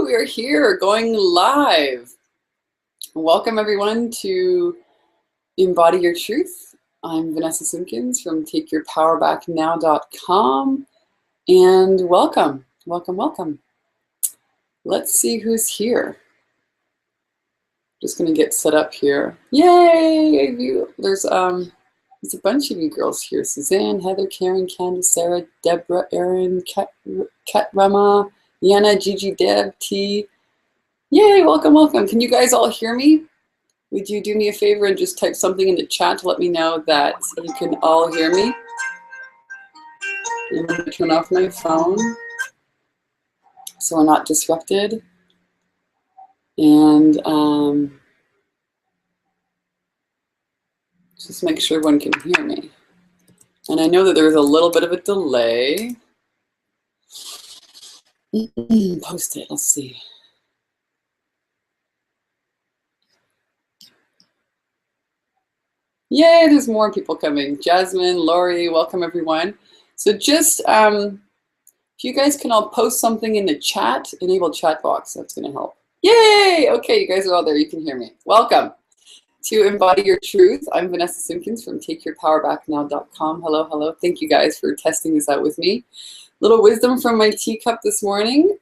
we are here going live. Welcome everyone to Embody Your Truth. I'm Vanessa Simpkins from TakeYourPowerBackNow.com, and welcome. Let's see who's here. Just gonna get set up here. Yay! There's a bunch of you girls here. Suzanne, Heather, Karen, Candace, Sarah, Deborah, Erin, Kat Rama, Yana, Gigi, Deb, T. Yay, welcome. Can you guys all hear me? Would you do me a favor and just type something in the chat to let me know that you can all hear me? I'm going to turn off my phone so we're not disrupted. And just make sure everyone can hear me. And I know that there's a little bit of a delay. Post it, let's see. Yay, there's more people coming. Jasmine, Lori, welcome everyone. So just, if you guys can all post something in the chat, enable chat box, that's gonna help. Yay, okay, you guys are all there, you can hear me. Welcome to Embody Your Truth. I'm Vanessa Simpkins from TakeYourPowerBackNow.com. Hello, thank you guys for testing this out with me. Little wisdom from my teacup this morning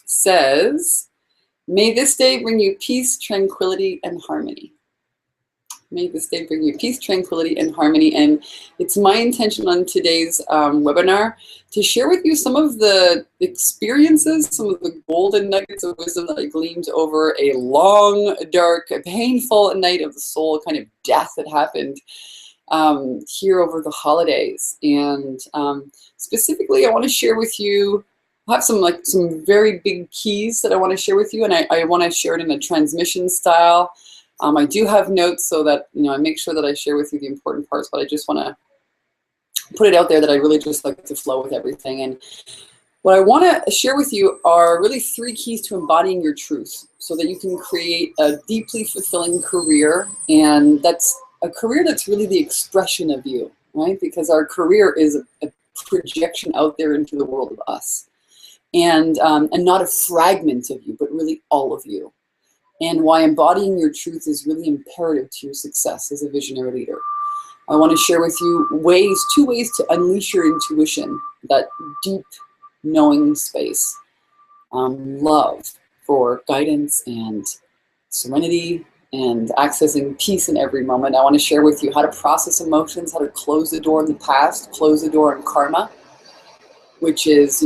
says, may this day bring you peace, tranquility, and harmony. May this day bring you peace, tranquility, and harmony. And it's my intention on today's webinar to share with you some of the experiences, some of the golden nuggets of wisdom that I gleaned over a long, dark, painful night of the soul, kind of death that happened here over the holidays. And specifically, I want to share with you, I have some very big keys that I want to share with you, and I want to share it in a transmission style. I do have notes so that, I make sure that I share with you the important parts, but I just want to put it out there that I really just like to flow with everything. And what I want to share with you are really 3 keys to embodying your truth so that you can create a deeply fulfilling career. And that's a career that's really the expression of you, right? Because our career is a projection out there into the world of us. And not a fragment of you, but really all of you. And why embodying your truth is really imperative to your success as a visionary leader. I want to share with you 2 ways to unleash your intuition, that deep knowing space. Love for guidance and serenity and accessing peace in every moment. I want to share with you how to process emotions, how to close the door in the past, close the door in karma, which is,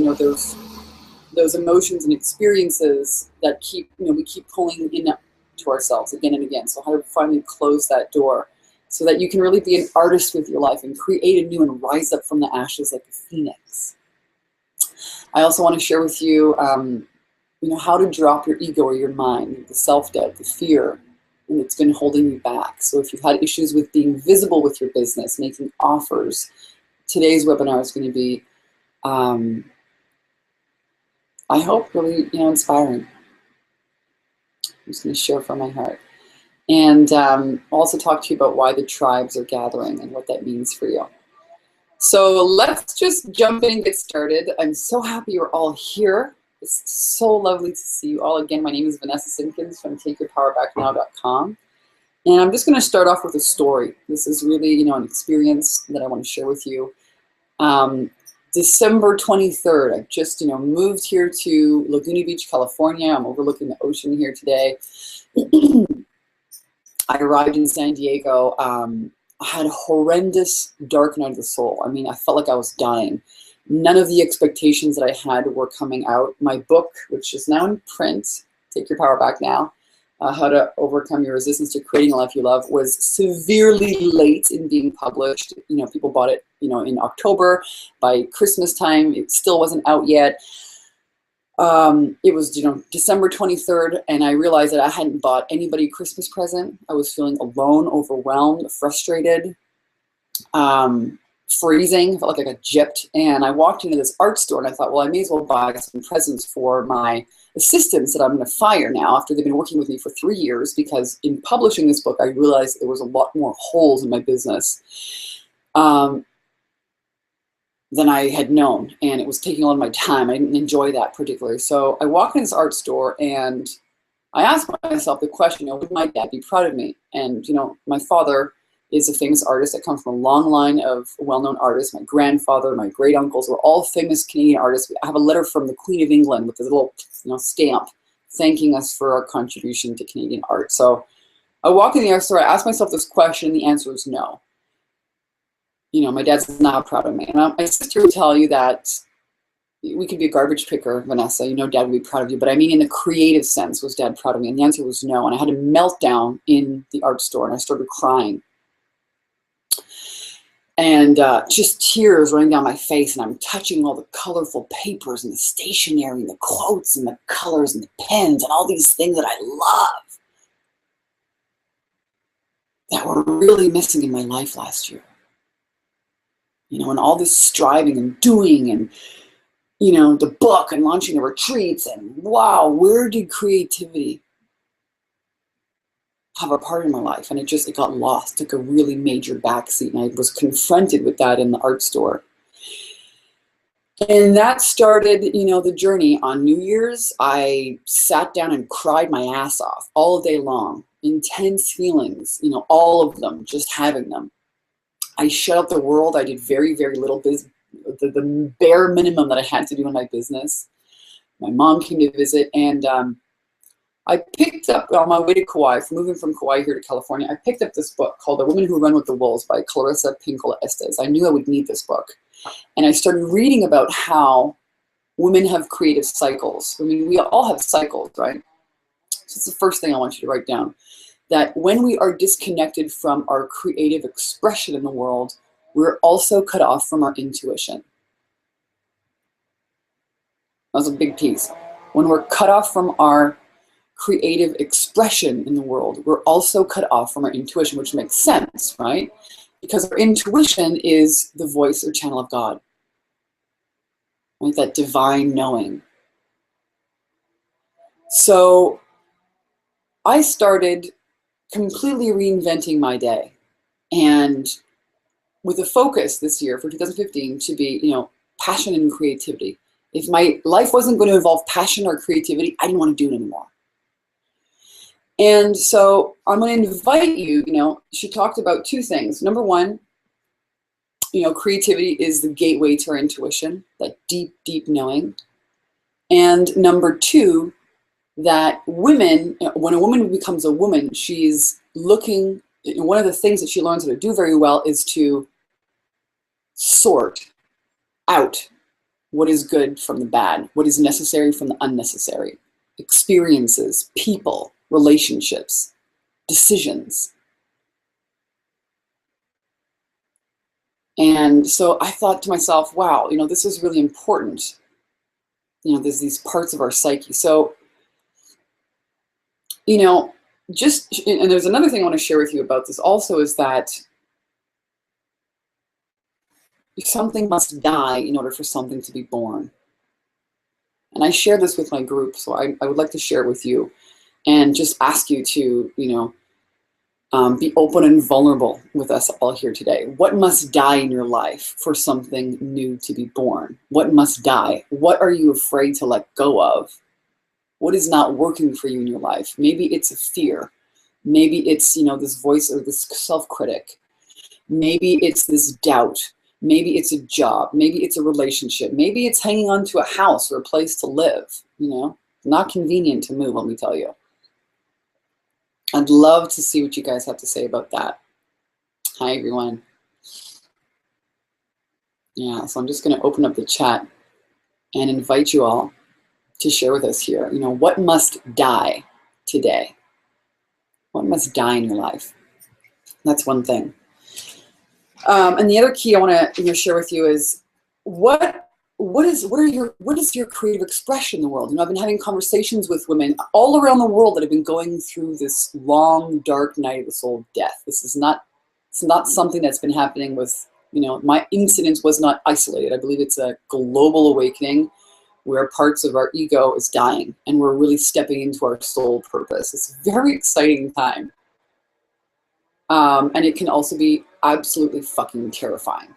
those emotions and experiences that we keep pulling in to ourselves again and again. So how to finally close that door so that you can really be an artist with your life and create anew and rise up from the ashes like a phoenix. I also want to share with you, how to drop your ego or your mind, the self-doubt, the fear, and it's been holding you back. So if you've had issues with being visible with your business, making offers, today's webinar is going to be, I hope really, inspiring. I'm just going to share from my heart. And also talk to you about why the tribes are gathering and what that means for you. So let's just jump in and get started. I'm so happy you're all here. It's so lovely to see you all. Again, my name is Vanessa Simpkins from TakeYourPowerBackNow.com. And I'm just going to start off with a story. This is really, an experience that I want to share with you. December 23rd, I just, moved here to Laguna Beach, California. I'm overlooking the ocean here today. I arrived in San Diego. I had a horrendous dark night of the soul. I mean, I felt like I was dying. None of the expectations that I had were coming out. My book, which is now in print, Take Your Power Back Now, How to Overcome Your Resistance to Creating a Life You Love, was severely late in being published. People bought it, in October. By Christmas time, it still wasn't out yet. It was, December 23rd, and I realized that I hadn't bought anybody a Christmas present. I was feeling alone, overwhelmed, frustrated, freezing. I felt like I got gypped. And I walked into this art store, and I thought, well, I may as well buy some presents for my assistants that I'm going to fire now after they've been working with me for 3 years, because in publishing this book, I realized there was a lot more holes in my business. than I had known, and it was taking a lot of my time. I didn't enjoy that particularly. So I walked in this art store and I asked myself the question, would my dad be proud of me? And my father is a famous artist that comes from a long line of well-known artists. My grandfather, my great uncles were all famous Canadian artists. I have a letter from the Queen of England with a little stamp thanking us for our contribution to Canadian art. So I walk in the art store, I ask myself this question, and the answer is no. My dad's not proud of me. And my sister would tell you that we could be a garbage picker, Vanessa. Dad would be proud of you. But I mean, in the creative sense, was dad proud of me? And the answer was no. And I had a meltdown in the art store, and I started crying. And just tears running down my face, and I'm touching all the colorful papers and the stationery and the quotes and the colors and the pens and all these things that I love that were really missing in my life last year. And all this striving and doing and, the book and launching the retreats, and wow, where did creativity have a part in my life? And it got lost, took a really major backseat, and I was confronted with that in the art store. And that started, the journey. On New Year's, I sat down and cried my ass off all day long. Intense feelings, all of them, just having them. I shut out the world. I did very, very little business, the bare minimum that I had to do in my business. My mom came to visit, and I picked up, on my way to Kauai, moving from Kauai here to California, I picked up this book called The Women Who Run with the Wolves by Clarissa Pinkola Estes. I knew I would need this book. And I started reading about how women have creative cycles. I mean, we all have cycles, right? So it's the first thing I want you to write down. That when we are disconnected from our creative expression in the world, we're also cut off from our intuition. That was a big piece. When we're cut off from our creative expression in the world, we're also cut off from our intuition, which makes sense, right? Because our intuition is the voice or channel of God, right? That divine knowing. So I started completely reinventing my day, and with a focus this year for 2015 to be, passion and creativity. If my life wasn't going to involve passion or creativity, I didn't want to do it anymore. And so I'm going to invite you, she talked about two things. Number one, creativity is the gateway to our intuition, that deep, deep knowing. And number two, that women, when a woman becomes a woman, she's looking, one of the things that she learns how to do very well is to sort out what is good from the bad, what is necessary from the unnecessary, experiences, people, relationships, decisions. And so I thought to myself, wow, this is really important. There's these parts of our psyche. So, and there's another thing I want to share with you about this also, is that something must die in order for something to be born. And I share this with my group, so I would like to share it with you and just ask you to, be open and vulnerable with us all here today. What must die in your life for something new to be born? What must die? What are you afraid to let go of? What is not working for you in your life? Maybe it's a fear. Maybe it's, this voice or this self-critic. Maybe it's this doubt. Maybe it's a job. Maybe it's a relationship. Maybe it's hanging on to a house or a place to live. Not convenient to move, let me tell you. I'd love to see what you guys have to say about that. Hi, everyone. Yeah, so I'm just going to open up the chat and invite you all to share with us here. What must die today? What must die in your life? That's one thing. And the other key I want to share with you is what is your creative expression in the world? I've been having conversations with women all around the world that have been going through this long, dark night of the soul of death. It's not something that's been happening with, my incident was not isolated. I believe it's a global awakening where parts of our ego is dying and we're really stepping into our soul purpose. It's a very exciting time. And it can also be absolutely fucking terrifying.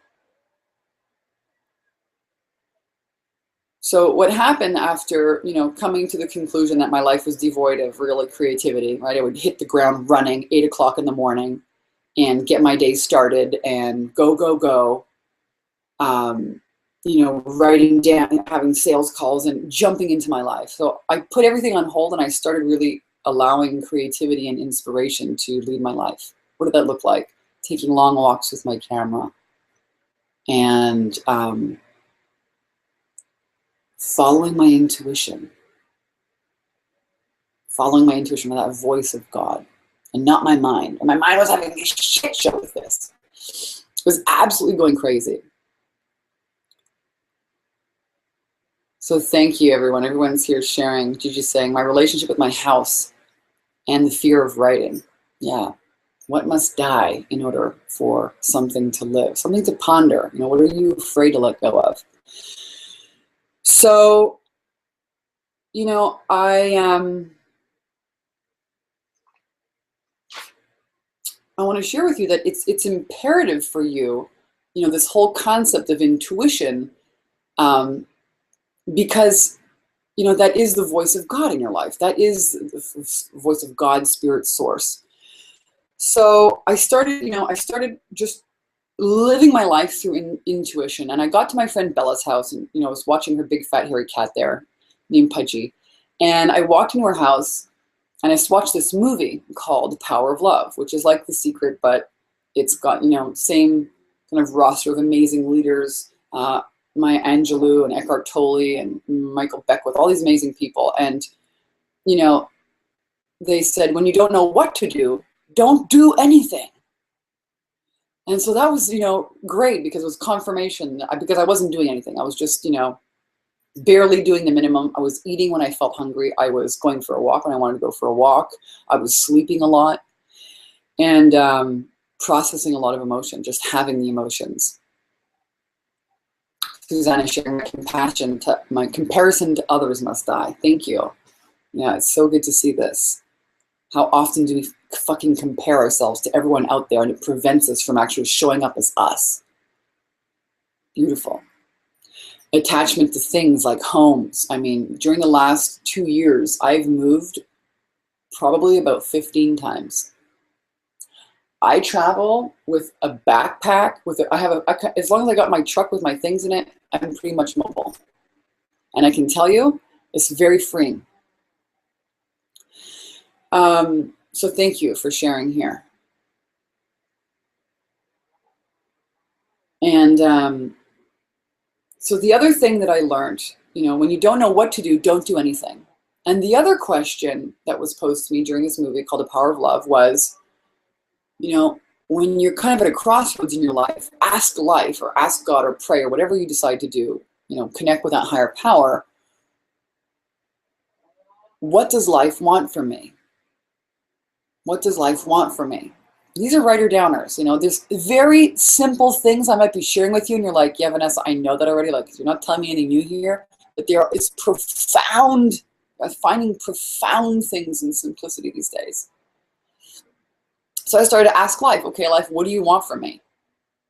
So what happened after, coming to the conclusion that my life was devoid of real creativity, right? I would hit the ground running 8 o'clock in the morning and get my day started and go, go, go. Writing down, having sales calls and jumping into my life. So I put everything on hold and I started really allowing creativity and inspiration to lead my life. What did that look like? Taking long walks with my camera and following my intuition with that voice of God and not my mind. And my mind was having a shit show with this. It was absolutely going crazy. So thank you, everyone. Everyone's here sharing. Gigi's saying, my relationship with my house and the fear of writing. Yeah. What must die in order for something to live? Something to ponder. What are you afraid to let go of? So, I want to share with you that it's imperative for you, this whole concept of intuition, because that is the voice of God in your life. That is the voice of God, spirit, source. So I started just living my life through intuition. And I got to my friend Bella's house and, I was watching her big fat hairy cat there named Pudgy. And I walked into her house and I watched this movie called The Power of Love, which is like The Secret, but it's got, same kind of roster of amazing leaders, Maya Angelou and Eckhart Tolle and Michael Beckwith, all these amazing people. And, they said, when you don't know what to do, don't do anything. And so that was, great because it was confirmation, because I wasn't doing anything. I was just, barely doing the minimum. I was eating when I felt hungry. I was going for a walk when I wanted to go for a walk. I was sleeping a lot and processing a lot of emotion, just having the emotions. Susanna sharing my comparison to others must die. Thank you. Yeah, it's so good to see this. How often do we fucking compare ourselves to everyone out there, and it prevents us from actually showing up as us? Beautiful. Attachment to things like homes. I mean, during the last 2 years, I've moved probably about 15 times. I travel with a backpack. As long as I got my truck with my things in it, I'm pretty much mobile. And I can tell you, it's very freeing. So thank you for sharing here. And so the other thing that I learned, when you don't know what to do, don't do anything. And the other question that was posed to me during this movie called The Power of Love was, when you're kind of at a crossroads in your life, ask life or ask God or pray or whatever you decide to do, connect with that higher power. What does life want from me? What does life want from me? These are writer-downers. There's very simple things I might be sharing with you, and you're like, yeah, Vanessa, I know that already. Like, you're not telling me anything new here. But it's profound. I'm finding profound things in simplicity these days. So I started to ask life, okay, life, what do you want from me?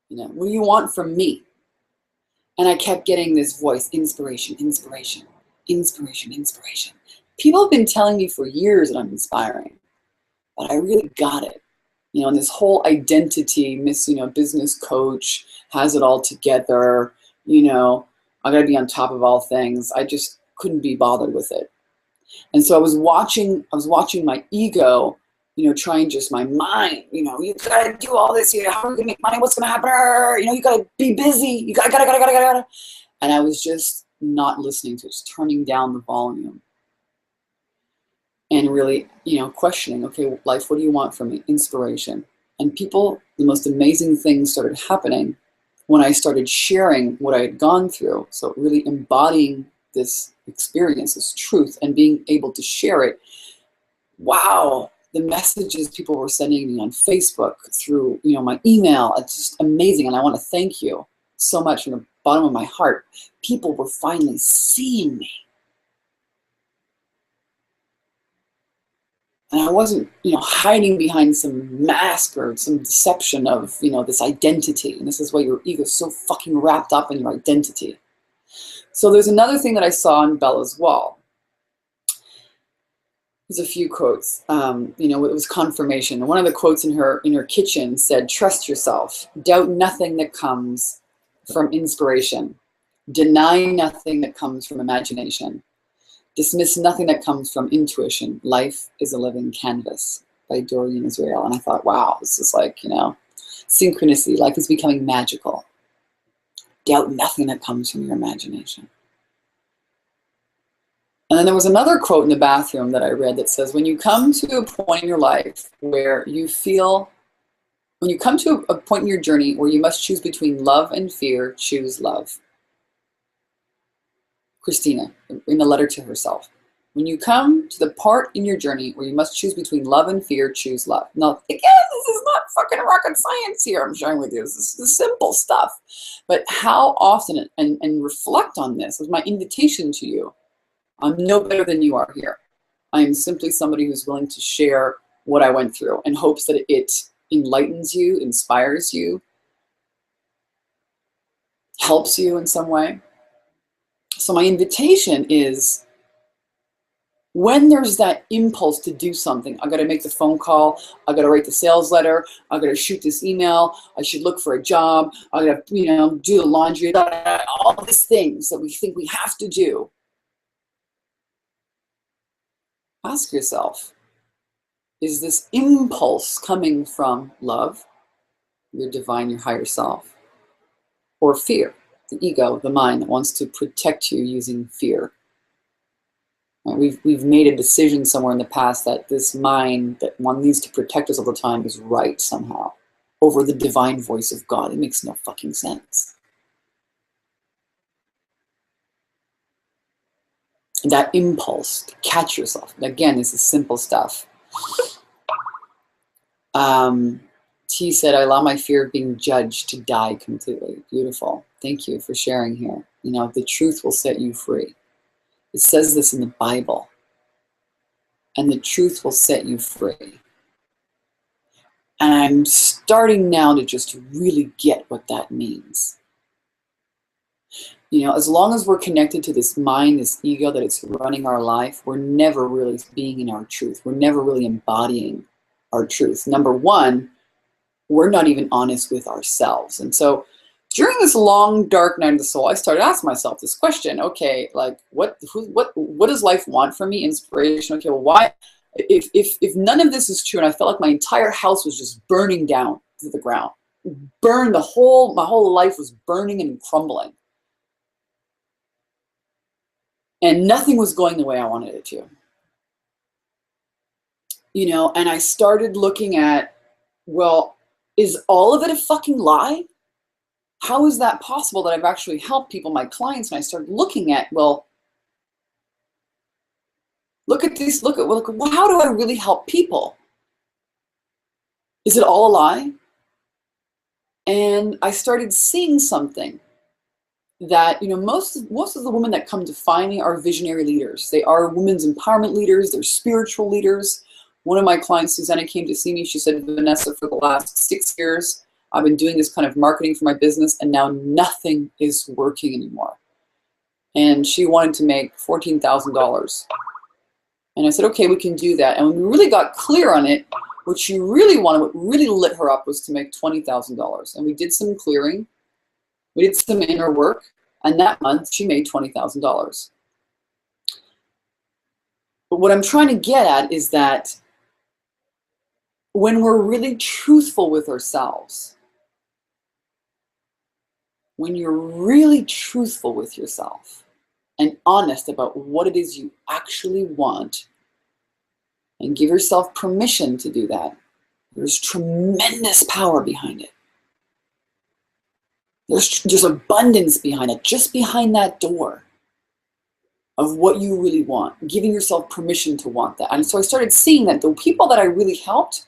What do you want from me? And I kept getting this voice, inspiration, inspiration, inspiration, inspiration. People have been telling me for years that I'm inspiring, but I really got it. And this whole identity, business coach, has it all together, I gotta be on top of all things. I just couldn't be bothered with it. And so I was watching my ego, trying just my mind, you gotta do all this, how are we gonna make money, what's gonna happen, you gotta be busy, you gotta. And I was just not listening to it, just turning down the volume. And really, questioning, okay, life, what do you want from me? Inspiration. And the most amazing things started happening when I started sharing what I had gone through. So really embodying this experience, this truth, and being able to share it. Wow, the messages people were sending me on Facebook, through, my email, it's just amazing. And I want to thank you so much from the bottom of my heart. People were finally seeing me. And I wasn't, hiding behind some mask or some deception of, this identity. And this is why your ego is so fucking wrapped up in your identity. So there's another thing that I saw on Bella's wall. There's a few quotes. You know, it was confirmation. One of the quotes in her kitchen said, "Trust yourself. Doubt nothing that comes from inspiration. Deny nothing that comes from imagination. Dismiss nothing that comes from intuition. Life is a living canvas," by Doreen Israel. And I thought, wow, this is like, you know, synchronicity. Life is becoming magical. Doubt nothing that comes from your imagination. And then there was another quote in the bathroom that I read that says, when you come to a point in your life where you feel, when you come to a point in your journey where you must choose between love and fear, choose love. Christina, in a letter to herself. When you come to the part in your journey where you must choose between love and fear, choose love. Now, again, this is not fucking rocket science here I'm sharing with you. This is the simple stuff. But how often, and reflect on this, is my invitation to you. I'm no better than you are here. I am simply somebody who's willing to share what I went through in hopes that it enlightens you, inspires you, helps you in some way. So my invitation is, when there's that impulse to do something, I got to make the phone call, I got to write the sales letter, I got to shoot this email, I should look for a job, I got to, you know, do the laundry, all these things that we think we have to do. Ask yourself, is this impulse coming from love, your divine, your higher self, or fear, the ego, the mind that wants to protect you using fear? We've made a decision somewhere in the past that this mind that one needs to protect us all the time is right somehow over the divine voice of God. It makes no fucking sense. That impulse to catch yourself. Again, this is simple stuff. T said, I allow my fear of being judged to die completely. Beautiful. Thank you for sharing here. You know, the truth will set you free. It says this in the Bible. And the truth will set you free. And I'm starting now to just really get what that means. You know, as long as we're connected to this mind, this ego that it's running our life, we're never really being in our truth. We're never really embodying our truth. Number one, we're not even honest with ourselves. And so during this long, dark night of the soul, I started asking myself this question. Okay, like what does life want from me? Inspiration. Okay, well, why? If none of this is true, and I felt like my entire house was just burning down to the ground, my whole life was burning and crumbling. And nothing was going the way I wanted it to. You know, and I started looking at, well, is all of it a fucking lie? How is that possible that I've actually helped people, my clients? And I started looking at, well, look at this, look, well, how do I really help people? Is it all a lie? And I started seeing something that, you know, most of the women that come to find me are visionary leaders. They are women's empowerment leaders. They're spiritual leaders. One of my clients, Susanna, came to see me. She said, Vanessa, for the last 6 years, I've been doing this kind of marketing for my business, and now nothing is working anymore. And she wanted to make $14,000. And I said, okay, we can do that. And when we really got clear on it, what she really wanted, what really lit her up, was to make $20,000. And we did some clearing. We did some inner work, and that month she made $20,000. But what I'm trying to get at is that when we're really truthful with ourselves, when you're really truthful with yourself and honest about what it is you actually want, and give yourself permission to do that, there's tremendous power behind it. There's abundance behind it, just behind that door of what you really want, giving yourself permission to want that. And so I started seeing that the people that I really helped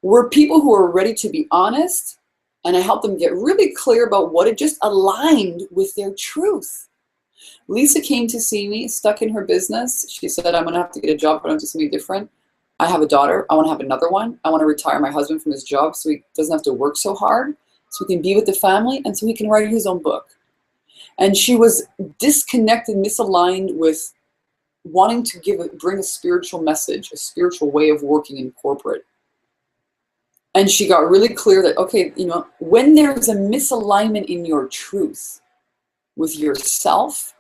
were people who were ready to be honest, and I helped them get really clear about what had just aligned with their truth. Lisa came to see me, stuck in her business. She said, I'm gonna have to get a job, but I'm just something different. I have a daughter, I wanna have another one. I wanna retire my husband from his job so he doesn't have to work so hard, so he can be with the family, and so he can write his own book. And she was disconnected, misaligned with wanting to bring a spiritual message, a spiritual way of working in corporate. And she got really clear that, okay, you know, when there's a misalignment in your truth with yourself,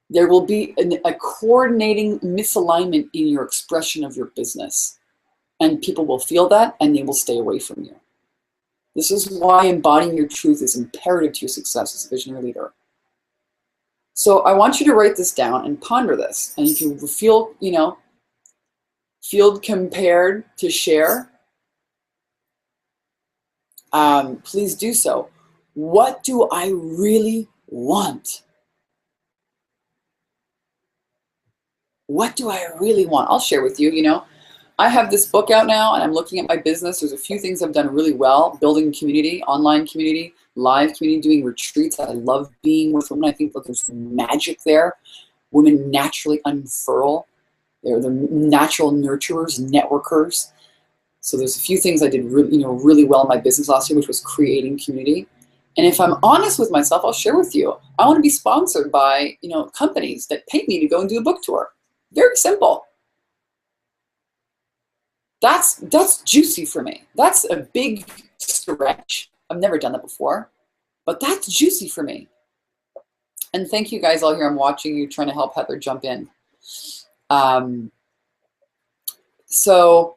there will be a coordinating misalignment in your expression of your business. And people will feel that and they will stay away from you. This is why embodying your truth is imperative to your success as a visionary leader. So I want you to write this down and ponder this. And if you feel, you know, feel compared to share, please do so. What do I really want? What do I really want? I'll share with you, you know, I have this book out now and I'm looking at my business. There's a few things I've done really well, building community, online community, live community, doing retreats. I love being with women. I think that there's magic there. Women naturally unfurl. They're the natural nurturers, networkers. So there's a few things I did really well in my business last year, which was creating community. And if I'm honest with myself, I'll share with you. I want to be sponsored by, you know, companies that pay me to go and do a book tour. Very simple. That's juicy for me. That's a big stretch. I've never done that before, but that's juicy for me. And thank you guys all here. I'm watching you, trying to help Heather jump in. So,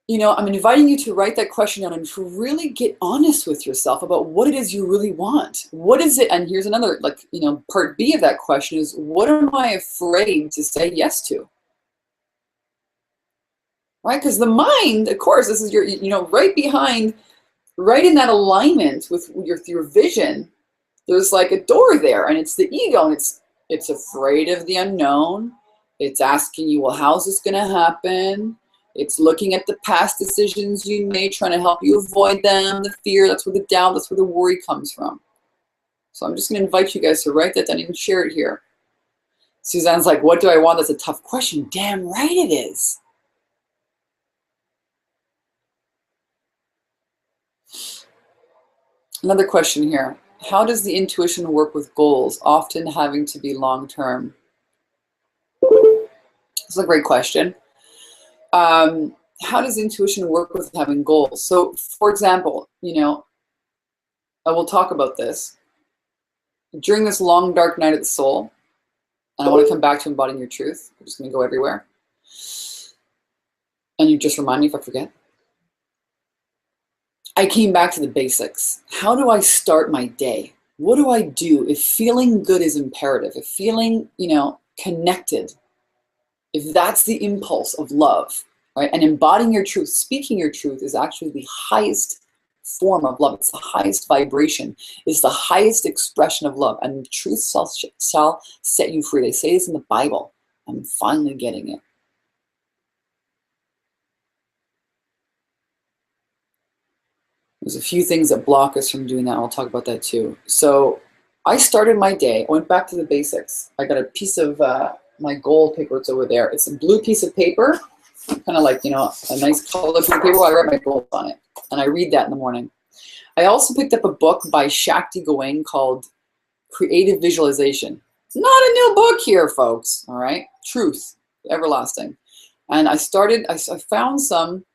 you know, I'm inviting you to write that question down and to really get honest with yourself about what it is you really want. What is it? And here's another, like, you know, part B of that question is, what am I afraid to say yes to? Right? Because the mind, of course, this is your, you know, right behind, right in that alignment with your vision, there's like a door there, and it's the ego, and it's afraid of the unknown. It's asking you, well, how's this going to happen? It's looking at the past decisions you made, trying to help you avoid them, the fear, that's where the doubt, that's where the worry comes from. So I'm just going to invite you guys to write that down and share it here. Suzanne's like, what do I want? That's a tough question. Damn right it is. Another question here. How does the intuition work with goals, often having to be long-term? That's a great question. How does intuition work with having goals? So, for example, you know, I will talk about this. During this long, dark night of the soul, and I want to come back to embodying your truth. I'm just going to go everywhere. And you just remind me if I forget. I came back to the basics. How do I start my day? What do I do if feeling good is imperative? If feeling, you know, connected, if that's the impulse of love, right? And embodying your truth, speaking your truth is actually the highest form of love. It's the highest vibration. It's the highest expression of love. And truth shall set you free. They say this in the Bible. I'm finally getting it. There's a few things that block us from doing that. I'll talk about that too. So I started my day, I went back to the basics. I got a piece of my goal paper, it's over there. It's a blue piece of paper, kind of like, you know, a nice color piece of paper. I write my goals on it, and I read that in the morning. I also picked up a book by Shakti Gawain called Creative Visualization. It's not a new book here, folks, all right? Truth, everlasting. And I found some,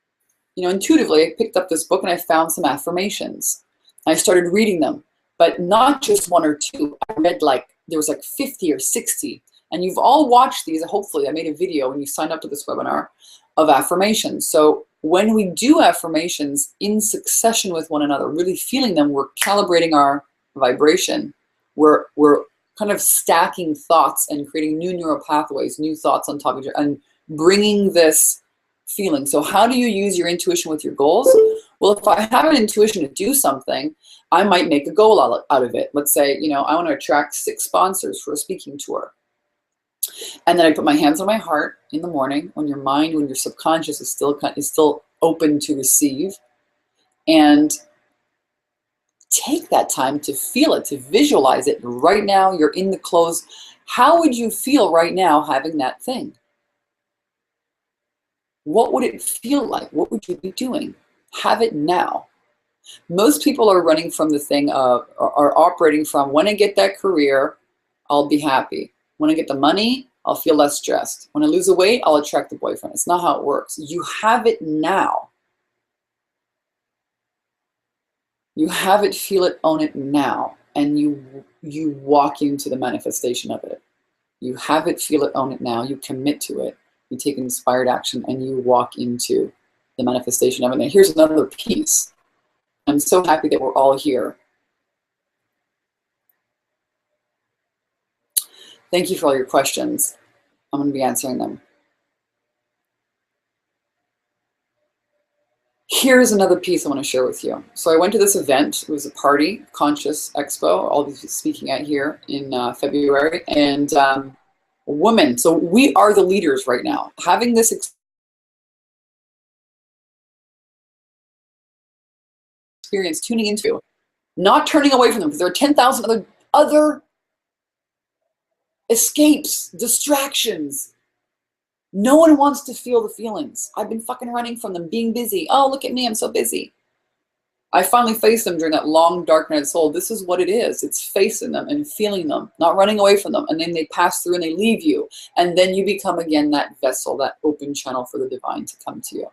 you know, intuitively, I picked up this book and I found some affirmations. I started reading them, but not just one or two. I read there was like 50 or 60. And you've all watched these. Hopefully, I made a video when you signed up to this webinar of affirmations. So when we do affirmations in succession with one another, really feeling them, we're calibrating our vibration. We're kind of stacking thoughts and creating new neural pathways, new thoughts on top of each other, and bringing this feeling. So how do you use your intuition with your goals? Well, if I have an intuition to do something, I might make a goal out of it. Let's say, you know, I want to attract 6 sponsors for a speaking tour. And then I put my hands on my heart in the morning when your mind, when your subconscious is still open to receive, and take that time to feel it, to visualize it. Right now, you're in the clothes. How would you feel right now having that thing? What would it feel like? What would you be doing? Have it now. Most people are running from the thing of, are operating from, when I get that career, I'll be happy. When I get the money, I'll feel less stressed. When I lose the weight, I'll attract the boyfriend. It's not how it works. You have it now. You have it, feel it, own it now. And you walk into the manifestation of it. You have it, feel it, own it now. You commit to it. You take inspired action and you walk into the manifestation of it. And here's another piece. I'm so happy that we're all here. Thank you for all your questions. I'm going to be answering them. Here's another piece I want to share with you. So I went to this event. It was a party, Conscious Expo. I'll be speaking at here in February. And women, so we are the leaders right now. Having this experience, tuning into, not turning away from them, because there are 10,000 other escapes, distractions. No one wants to feel the feelings. I've been fucking running from them, being busy. Oh, look at me, I'm so busy. I finally faced them during that long, dark night of soul. This is what it is. It's facing them and feeling them, not running away from them. And then they pass through and they leave you. And then you become, again, that vessel, that open channel for the divine to come to you.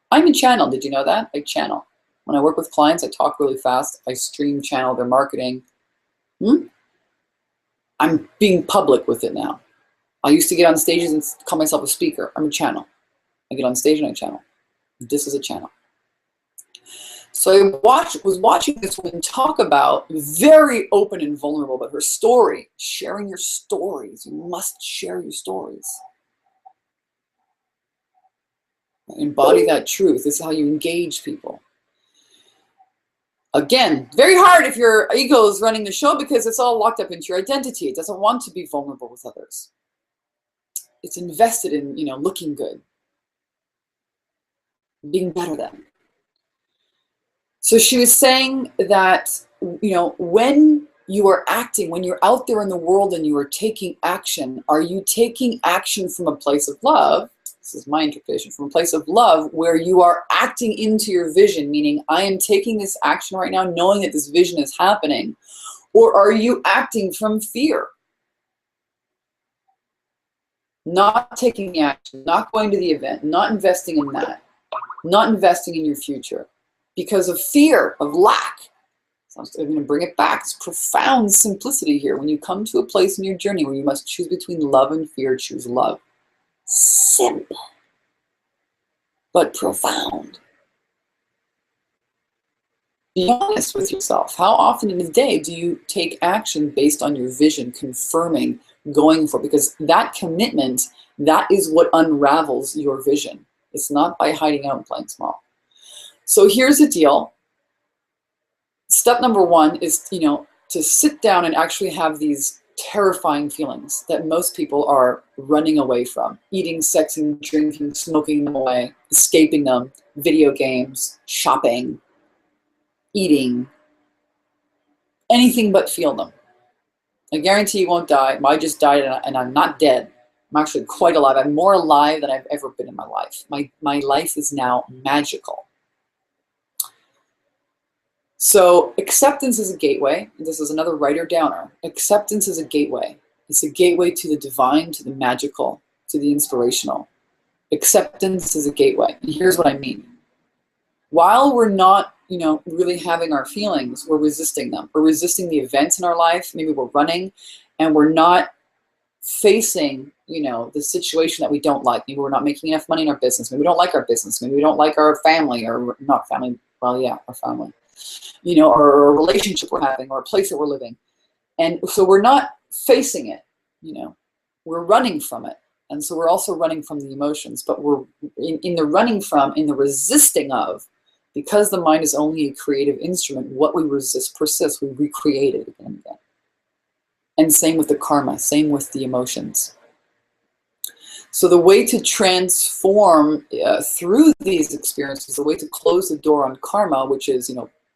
I'm a channel. Did you know that? I channel. When I work with clients, I talk really fast. I stream channel their marketing. I'm being public with it now. I used to get on stages and call myself a speaker. I'm a channel. I get on stage and I channel. This is a channel. So I was watching this woman talk about, very open and vulnerable, but her story, sharing your stories. You must share your stories. Embody that truth. This is how you engage people. Again, very hard if your ego is running the show because it's all locked up into your identity. It doesn't want to be vulnerable with others. It's invested in, looking good, being better than. So she was saying that, when you are acting, when you're out there in the world and you are taking action, are you taking action from a place of love? This is my interpretation, from a place of love where you are acting into your vision, meaning I am taking this action right now knowing that this vision is happening, or are you acting from fear? Not taking the action, not going to the event, not investing in that, not investing in your future because of fear, of lack. So I'm going to bring it back. It's profound simplicity here. When you come to a place in your journey where you must choose between love and fear, choose love. Simple, but profound. Be honest with yourself. How often in a day do you take action based on your vision, confirming, going for it? Because that commitment, that is what unravels your vision. It's not by hiding out and playing small. So here's the deal. Step number one is, to sit down and actually have these terrifying feelings that most people are running away from. Eating, sexing, drinking, smoking them away, escaping them, video games, shopping, eating, anything but feel them. I guarantee you won't die. I just died and I'm not dead. I'm actually quite alive. I'm more alive than I've ever been in my life. My life is now magical. So acceptance is a gateway. This is another writer downer. Acceptance is a gateway. It's a gateway to the divine, to the magical, to the inspirational. Acceptance is a gateway. And here's what I mean. While we're not, really having our feelings, we're resisting them. We're resisting the events in our life. Maybe we're running and we're not facing, the situation that we don't like. Maybe we're not making enough money in our business. Maybe we don't like our business. Maybe we don't like our family, or not family. Well, yeah, our family. Or a relationship we're having, or a place that we're living. And so we're not facing it, we're running from it. And so we're also running from the emotions, but we're in the running from, in the resisting of, because the mind is only a creative instrument, what we resist persists. We recreate it again and again. And same with the karma, same with the emotions. So the way to transform through these experiences, the way to close the door on karma, which is,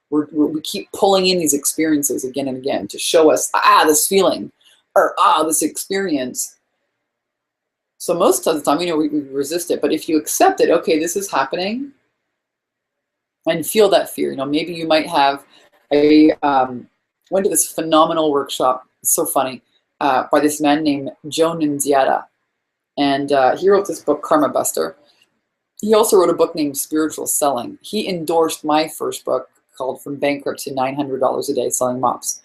we keep pulling in these experiences again and again to show us, this feeling, or this experience. So most of the time, we resist it. But if you accept it, okay, this is happening. and feel that fear. You know, maybe you might have a, went to this phenomenal workshop, it's so funny, by this man named Joe Nunziata. And he wrote this book, Karma Buster. He also wrote a book named Spiritual Selling. He endorsed my first book called From Bankrupt to $900 a Day Selling Mops.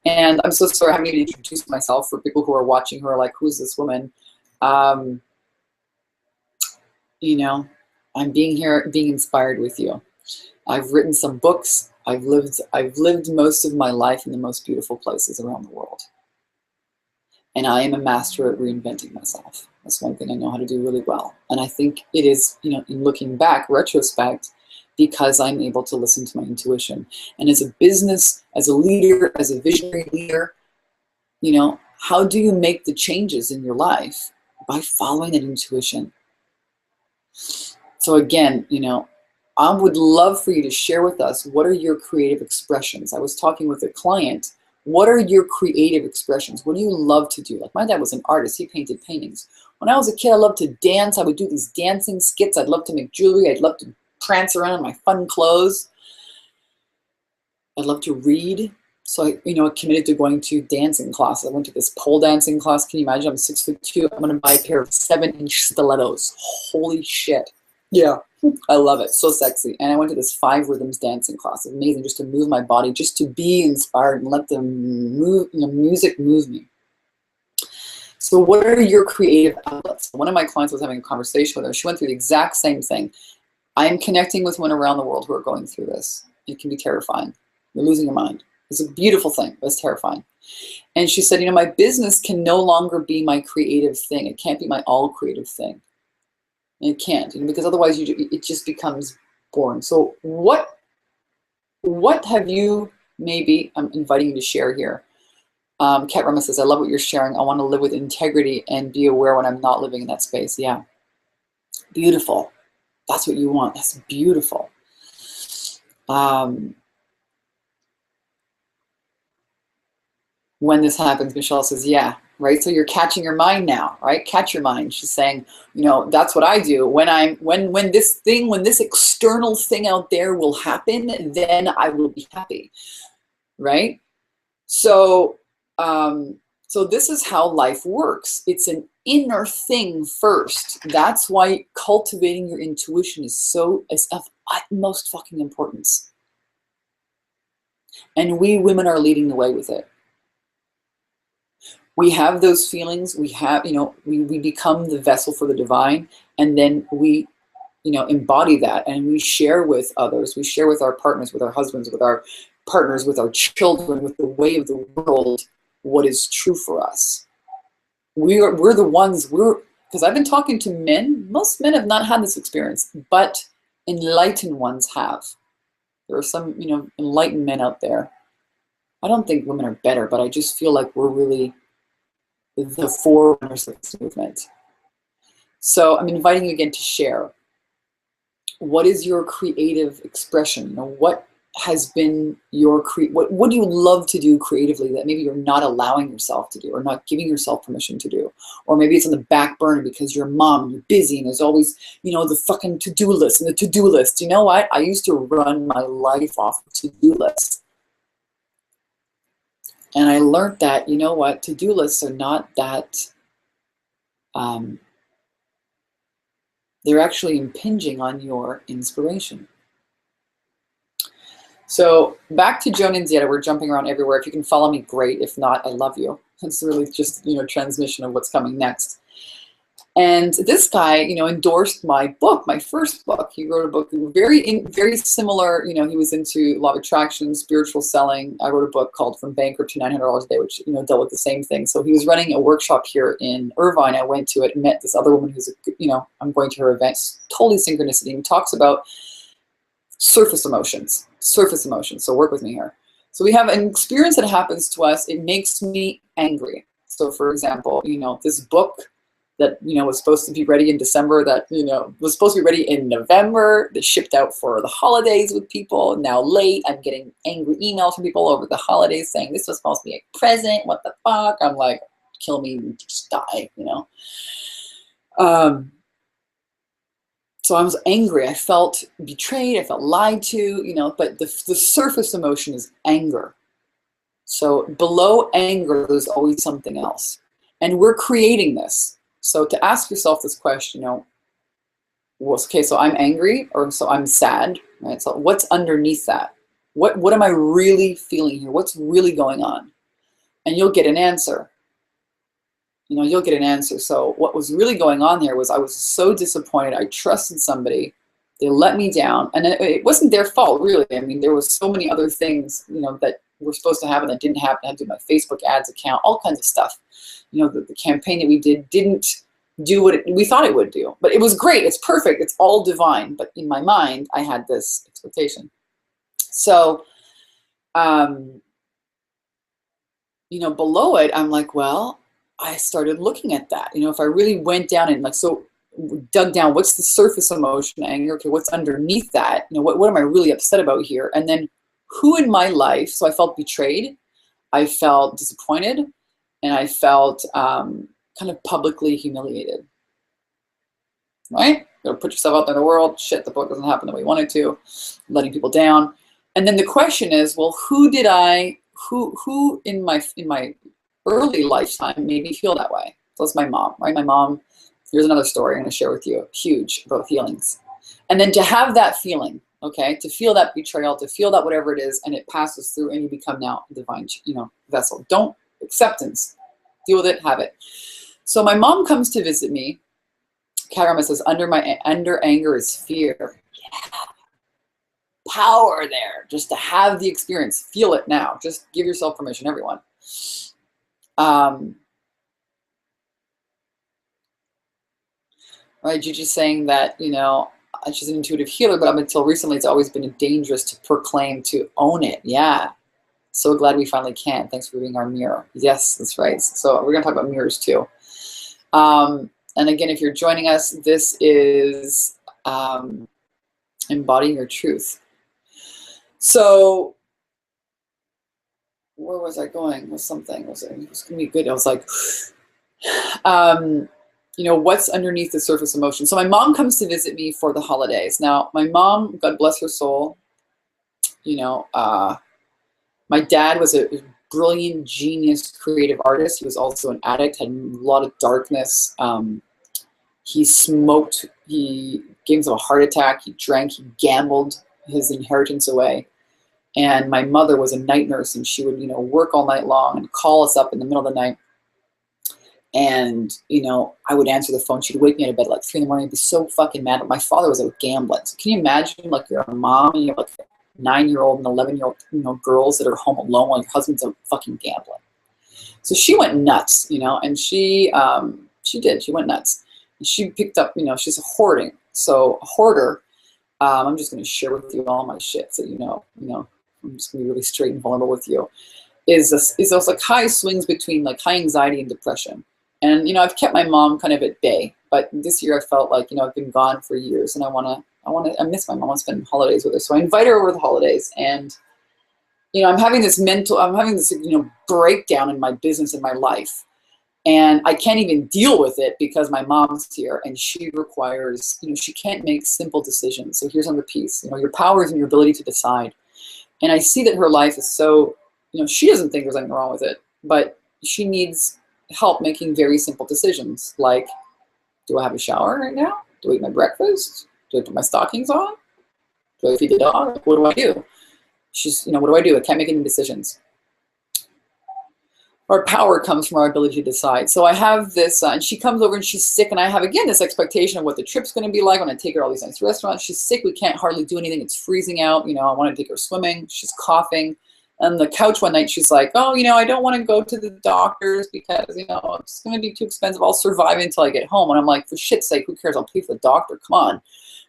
And I'm so sorry, I haven't even introduced myself for people who are watching who are like, who's this woman? You know, I'm being here, being inspired with you. I've written some books. I've lived most of my life in the most beautiful places around the world. And I am a master at reinventing myself. That's one thing I know how to do really well. And I think it is, you know, in looking back, retrospect, because I'm able to listen to my intuition. And as a business, as a leader, as a visionary leader, you know, how do you make the changes in your life? By following that intuition. So again, you know, I would love for you to share with us, what are your creative expressions? I was talking with a client. What are your creative expressions? What do you love to do? Like my dad was an artist. He painted paintings. When I was a kid, I loved to dance. I would do these dancing skits. I'd love to make jewelry. I'd love to prance around in my fun clothes. I'd love to read. So I, you know, committed to going to dancing classes. I went to this pole dancing class. Can you imagine? I'm 6'2". I'm going to buy a pair of 7-inch stilettos. Holy shit. Yeah, I love it. So sexy. And I went to this 5 rhythms dancing class. Amazing, just to move my body, just to be inspired and let the music move me. So what are your creative outlets? One of my clients was having a conversation with her. She went through the exact same thing. I am connecting with women around the world who are going through this. It can be terrifying. You're losing your mind. It's a beautiful thing, but it's terrifying. And she said, you know, my business can no longer be my creative thing. It can't be my all creative thing. And it can't, you know, because otherwise it just becomes boring. So what have you, maybe, I'm inviting you to share here. Kat Rama says, I love what you're sharing. I want to live with integrity and be aware when I'm not living in that space. Yeah, beautiful. That's what you want. That's beautiful. When this happens, Michelle says, yeah, right? So you're catching your mind now, right? Catch your mind. She's saying, you know, that's what I do. When this external thing out there will happen, then I will be happy, right? So, so this is how life works. It's an inner thing first. That's why cultivating your intuition is of utmost fucking importance. And we women are leading the way with it. We have those feelings, we have, you know, we become the vessel for the divine, and then we, you know, embody that, and we share with others. We share with our partners, with our husbands, with our partners, with our children, with the way of the world, what is true for us. We're the ones, because I've been talking to men. Most men have not had this experience, but enlightened ones have. There are some, you know, enlightened men out there. I don't think women are better, but I just feel like we're really the forerunners of this movement. So I'm inviting you again to share. What is your creative expression? You know, what has been your what do you love to do creatively that maybe you're not allowing yourself to do, or not giving yourself permission to do? Or maybe it's on the back burner because you're a mom, you're busy, and there's always, you know, the fucking to-do list and the to-do list. You know what? I used to run my life off of to-do lists. And I learned that, you know what, to-do lists are not that, they're actually impinging on your inspiration. So back to Joan and Zeta, we're jumping around everywhere. If you can follow me, great. If not, I love you. It's really just, you know, transmission of what's coming next. And this guy, you know, endorsed my book, my first book. He wrote a book very similar. You know, he was into law of attraction, spiritual selling. I wrote a book called From Bankrupt to $900 a Day, which, you know, dealt with the same thing. So he was running a workshop here in Irvine. I went to it and met this other woman who's, you know, I'm going to her event. Totally synchronicity. He talks about surface emotions. So work with me here. So we have an experience that happens to us. It makes me angry. So for example, you know, this book that, you know, was supposed to be ready in December, that, you know, was supposed to be ready in November, that shipped out for the holidays with people, now late. I'm getting angry emails from people over the holidays saying this was supposed to be a present, what the fuck? I'm like, kill me, just die, you know. So I was angry. I felt betrayed. I felt lied to, you know, but the surface emotion is anger. So below anger, there's always something else. And we're creating this. So to ask yourself this question, you know, well, okay, so I'm angry, or so I'm sad, right? So what's underneath that? What am I really feeling here? What's really going on? And you'll get an answer. You know, you'll get an answer. So what was really going on here was I was so disappointed. I trusted somebody. They let me down. And it wasn't their fault, really. I mean, there was so many other things, you know, that were supposed to happen that didn't happen. I had to do my Facebook ads account, all kinds of stuff. You know, the campaign that we did didn't do what we thought it would do. But it was great. It's perfect. It's all divine. But in my mind, I had this expectation. So, you know, below it, I'm like, well, I started looking at that. You know, if I really went down and like, so dug down, what's the surface emotion, anger? Okay, what's underneath that? You know, what am I really upset about here? And then who in my life, so I felt betrayed, I felt disappointed, and I felt kind of publicly humiliated, right? You gotta put yourself out there in the world. Shit, the book doesn't happen the way you wanted to, letting people down. And then the question is, well, who in my early lifetime made me feel that way? So it's my mom, right? My mom, here's another story I'm gonna share with you, huge, about feelings. And then to have that feeling, okay, to feel that betrayal, to feel that whatever it is, and it passes through and you become now a divine, you know, vessel. Don't, acceptance, deal with it, have it. So my mom comes to visit me. Karama says, under anger is fear. Yeah. Power there, just to have the experience, feel it now. Just give yourself permission, everyone. Right, Gigi's saying that, you know, she's an intuitive healer, but up until recently, it's always been dangerous to proclaim, to own it. Yeah, so glad we finally can. Thanks for being our mirror. Yes, that's right. So we're gonna talk about mirrors too. And again, if you're joining us, this is Embodying Your Truth. So where was I going with something? It was gonna be good. I was like, you know, what's underneath the surface emotion? So my mom comes to visit me for the holidays. Now, my mom, God bless her soul, you know, my dad was a brilliant, genius, creative artist. He was also an addict, had a lot of darkness. He smoked, he gave himself a heart attack, he drank, he gambled his inheritance away. And my mother was a night nurse, and she would, you know, work all night long and call us up in the middle of the night. And, you know, I would answer the phone. She'd wake me out of bed at like 3 in the morning. I'd be so fucking mad. But my father was out gambling. So can you imagine, like, you're a mom and you have like 9-year-old and 11-year-old, you know, girls that are home alone while your husband's out fucking gambling. So she went nuts, you know, and she went nuts. And she picked up, you know, she's a hoarding. So a hoarder, I'm just going to share with you all my shit so you know, I'm just going to be really straight and vulnerable with you, is those like high swings between like high anxiety and depression. And, you know, I've kept my mom kind of at bay, but this year I felt like, you know, I've been gone for years and I miss my mom. I want to spend holidays with her. So I invite her over the holidays, and, you know, I'm having this, you know, breakdown in my business and my life. And I can't even deal with it because my mom's here and she requires, you know, she can't make simple decisions. So here's another piece, you know, your power is in your ability to decide. And I see that her life is so, you know, she doesn't think there's anything wrong with it, but she needs help making very simple decisions. Like, do I have a shower right now? Do I eat my breakfast? Do I put my stockings on? Do I feed the dog? What do I do? She's, you know, what do I do? I can't make any decisions. Our power comes from our ability to decide. So I have this, and she comes over and she's sick, and I have, again, this expectation of what the trip's going to be like. I'm going to take her to all these nice restaurants. She's sick. We can't hardly do anything. It's freezing out. You know, I want to take her swimming. She's coughing. On the couch one night, she's like, oh, you know, I don't want to go to the doctors because, you know, it's going to be too expensive. I'll survive until I get home. And I'm like, for shit's sake, who cares? I'll pay for the doctor. Come on.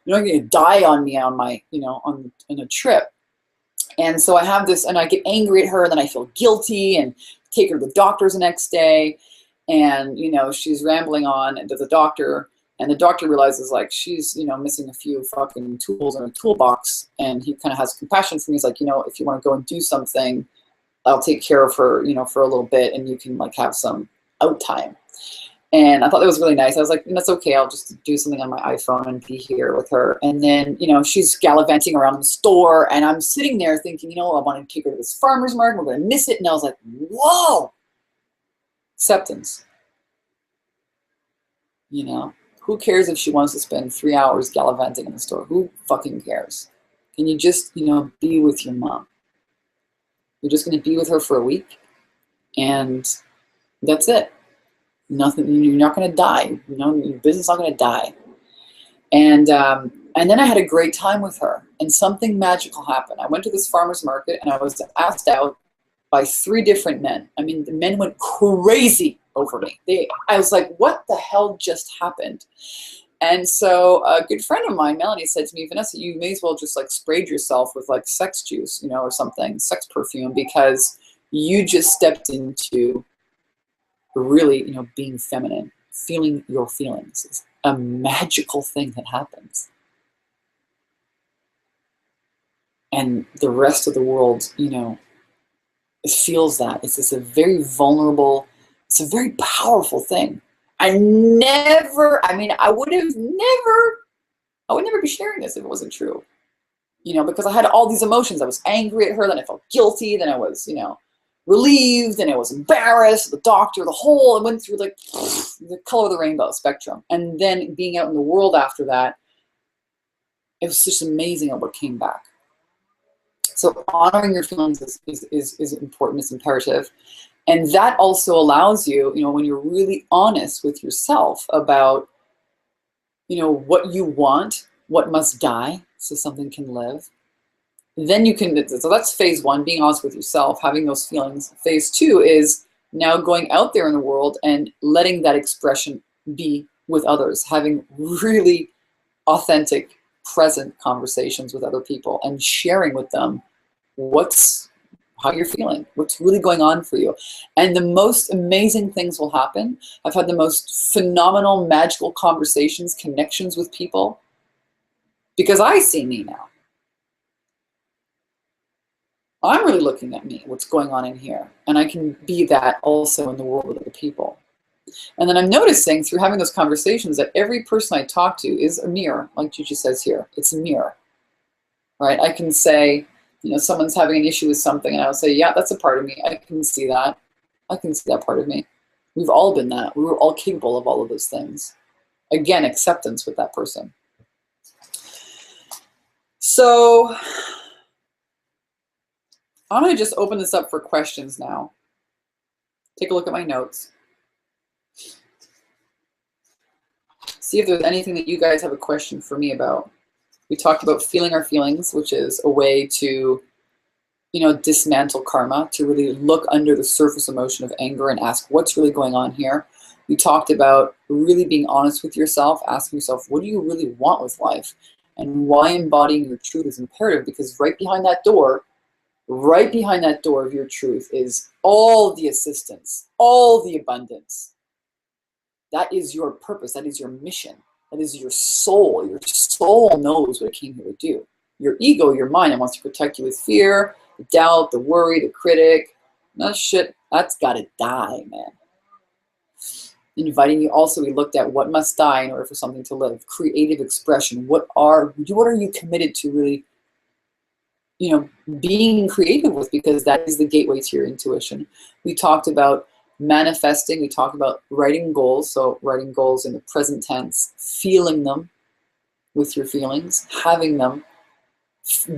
You're not going to die on me on my, you know, on a trip. And so I have this, and I get angry at her, and then I feel guilty and take her to the doctor's the next day. And, you know, she's rambling on to the doctor, and the doctor realizes, like, she's, you know, missing a few fucking tools in her toolbox. And he kind of has compassion for me. He's like, you know, if you want to go and do something, I'll take care of her, you know, for a little bit, and you can, like, have some out time. And I thought that was really nice. I was like, that's okay. I'll just do something on my iPhone and be here with her. And then, she's gallivanting around the store, and I'm sitting there thinking, I want to take her to this farmer's market. We're going to miss it. And I was like, whoa, acceptance. Who cares if she wants to spend 3 hours gallivanting in the store? Who fucking cares? Can you just, be with your mom? You're just going to be with her for a week, and that's it. Nothing. You're not going to die. Your business is not going to die. And then I had a great time with her, and something magical happened. I went to this farmer's market, and I was asked out by 3 different men. I mean, the men went crazy over me. I was like, what the hell just happened? And so a good friend of mine, Melanie, said to me, Vanessa, you may as well just like sprayed yourself with like sex juice, or something, sex perfume, because you just stepped into really, being feminine, feeling your feelings. It's a magical thing that happens. And the rest of the world, it feels that. It's a very vulnerable, it's a very powerful thing. I would never be sharing this if it wasn't true. Because I had all these emotions. I was angry at her, then I felt guilty, then I was, relieved, and I was embarrassed, the doctor, I went through like the color of the rainbow spectrum. And then being out in the world after that, it was just amazing at what came back. So honoring your feelings is important, it's imperative. And that also allows you, when you're really honest with yourself about, what you want, what must die so something can live, then you can, so that's phase 1, being honest with yourself, having those feelings. Phase 2 is now going out there in the world and letting that expression be with others, having really authentic, present conversations with other people and sharing with them how you're feeling, what's really going on for you. And the most amazing things will happen. I've had the most phenomenal, magical conversations, connections with people, because I see me now. I'm really looking at me, what's going on in here. And I can be that also in the world with other people. And then I'm noticing through having those conversations that every person I talk to is a mirror, like Gigi says here. It's a mirror, right? I can say, someone's having an issue with something, and I'll say, yeah, that's a part of me. I can see that. I can see that part of me. We've all been that. We were all capable of all of those things. Again, acceptance with that person. So I'm going to just open this up for questions now. Take a look at my notes. See if there's anything that you guys have a question for me about. We talked about feeling our feelings, which is a way to, dismantle karma, to really look under the surface emotion of anger and ask what's really going on here. We talked about really being honest with yourself, asking yourself, what do you really want with life? And why embodying your truth is imperative, because right behind that door of your truth is all the assistance, all the abundance. That is your purpose. That is your mission. That is your soul. Your soul knows what it came here to do. Your ego, your mind, it wants to protect you with fear, the doubt, the worry, the critic. That shit, that's got to die, man. Inviting you also, we looked at what must die in order for something to live. Creative expression. What are you committed to really, being creative with, because that is the gateway to your intuition. We talked about manifesting, we talked about writing goals, so writing goals in the present tense, feeling them with your feelings, having them,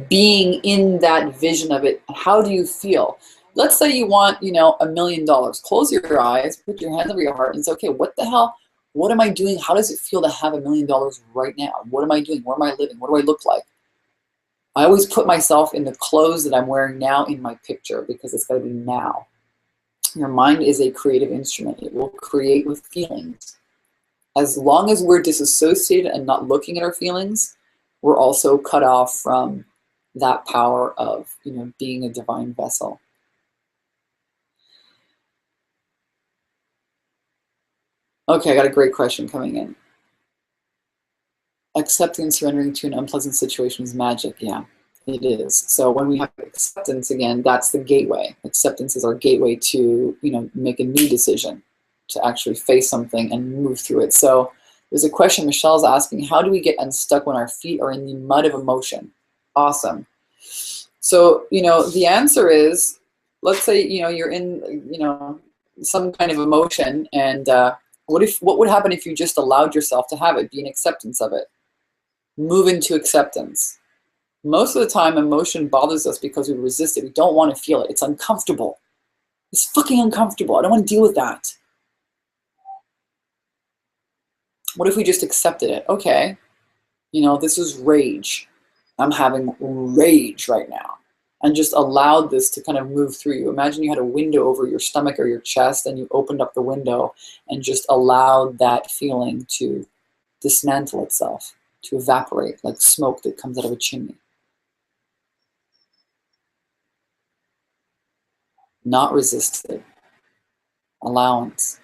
being in that vision of it. How do you feel? Let's say you want, $1 million. Close your eyes, put your hands over your heart, and say, okay, what the hell? What am I doing? How does it feel to have $1 million right now? What am I doing? Where am I living? What do I look like? I always put myself in the clothes that I'm wearing now in my picture, because it's got to be now. Your mind is a creative instrument. It will create with feelings. As long as we're disassociated and not looking at our feelings, we're also cut off from that power of, being a divine vessel. Okay, I got a great question coming in. Accepting and surrendering to an unpleasant situation is magic. Yeah, it is. So when we have acceptance, again, that's the gateway. Acceptance is our gateway to, make a new decision. to actually face something and move through it. So there's a question Michelle's asking, how do we get unstuck when our feet are in the mud of emotion? Awesome. So, the answer is, let's say, you're in, some kind of emotion, and what would happen if you just allowed yourself to have it, be in acceptance of it? Move into acceptance. Most of the time, emotion bothers us because we resist it. We don't want to feel it. It's uncomfortable. It's fucking uncomfortable. I don't want to deal with that. What if we just accepted it? Okay, this is rage. I'm having rage right now. And just allowed this to kind of move through you. Imagine you had a window over your stomach or your chest, and you opened up the window and just allowed that feeling to dismantle itself, to evaporate like smoke that comes out of a chimney. Not resisted. Allowance.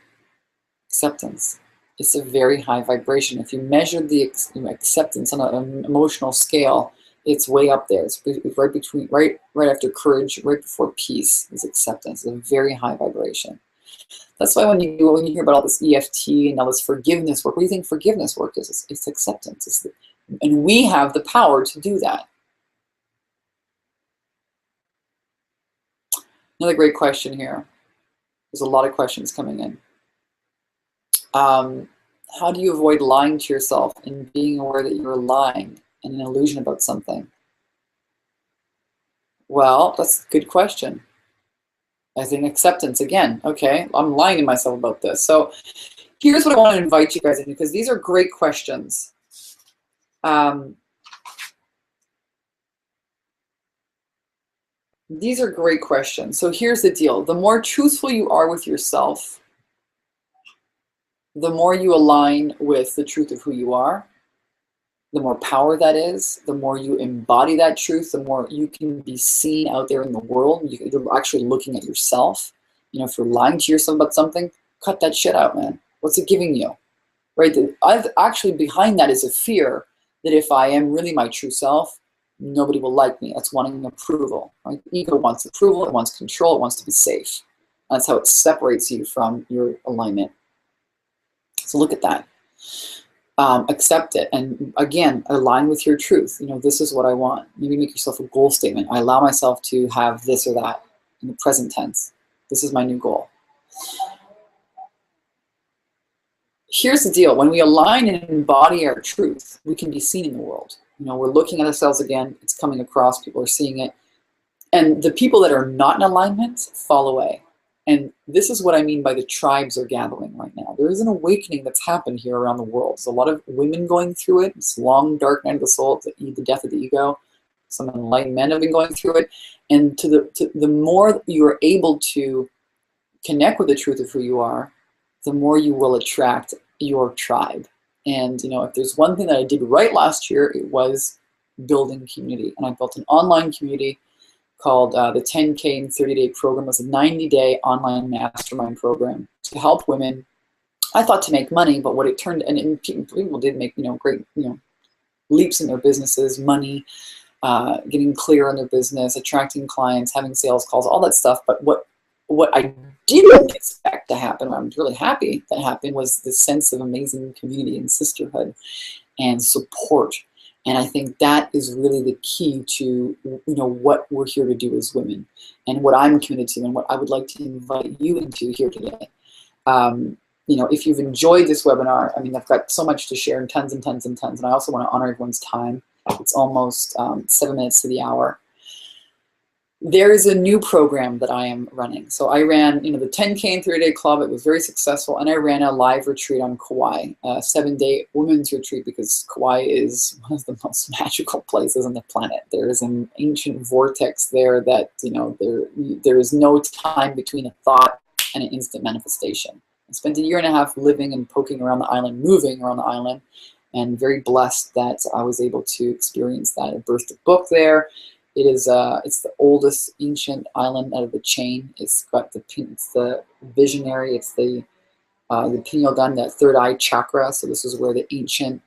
Acceptance. It's a very high vibration. If you measure the acceptance on an emotional scale, it's way up there. It's right after courage, right before peace is acceptance. It's a very high vibration. That's why when you hear about all this EFT and all this forgiveness work, what do you think forgiveness work is? It's acceptance. And we have the power to do that. Another great question here. There's a lot of questions coming in. How do you avoid lying to yourself and being aware that you're lying and an illusion about something? Well, that's a good question. I think acceptance again. Okay, I'm lying to myself about this. So here's what I want to invite you guys in, because these are great questions. These are great questions. So here's the deal. The more truthful you are with yourself, the more you align with the truth of who you are, the more power that is, the more you embody that truth, the more you can be seen out there in the world. You're actually looking at yourself. If you're lying to yourself about something, cut that shit out, man. What's it giving you? Right? I've actually, behind that is a fear that if I am really my true self, nobody will like me. That's wanting approval. Right? Ego wants approval, it wants control, it wants to be safe. That's how it separates you from your alignment. So look at that. Accept it, and again, align with your truth. This is what I want. Maybe make yourself a goal statement. I allow myself to have this or that in the present tense. This is my new goal. Here's the deal. When we align and embody our truth, we can be seen in the world. We're looking at ourselves again. It's coming across. People are seeing it. And the people that are not in alignment fall away. And this is what I mean by the tribes are gathering right now. There is an awakening that's happened here around the world. There's a lot of women going through it. This long, dark night of the soul, the death of the ego. Some enlightened men have been going through it. And the more you are able to connect with the truth of who you are, the more you will attract your tribe. And if there's one thing that I did right last year, it was building community. And I built an online community called the 10K in 30-day program. It was a 90-day online mastermind program to help women. I thought to make money, but what it turned, and people did make great leaps in their businesses, money, getting clear on their business, attracting clients, having sales calls, all that stuff. But what I didn't expect to happen, I'm really happy that happened, was this sense of amazing community and sisterhood and support. And I think that is really the key to what we're here to do as women, and what I'm committed to, and what I would like to invite you into here today. If you've enjoyed this webinar, I've got so much to share, and tons and tons and tons. And I also want to honor everyone's time. It's almost 7 minutes to the hour. There is a new program that I am running. So I ran, the 10K in 30-day club. It was very successful, and I ran a live retreat on Kauai, a 7-day women's retreat, because Kauai is one of the most magical places on the planet. There is an ancient vortex there that there is no time between a thought and an instant manifestation. I spent 1.5 years living and poking around the island, moving around the island, and very blessed that I was able to experience that. I birthed a book there. It is it's the oldest ancient island out of the chain. It's got it's the visionary. It's the pineal gland, that third eye chakra. So this is where the ancient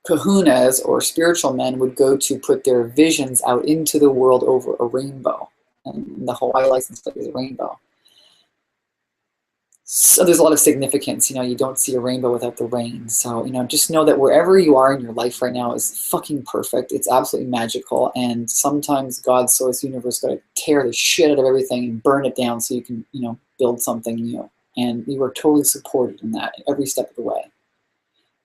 kahunas, or spiritual men, would go to put their visions out into the world over a rainbow. And the Hawaii license plate is a rainbow. So there's a lot of significance, you don't see a rainbow without the rain. So, just know that wherever you are in your life right now is fucking perfect. It's absolutely magical. And sometimes God, source, universe got to tear the shit out of everything and burn it down so you can, build something new. And you are totally supported in that every step of the way.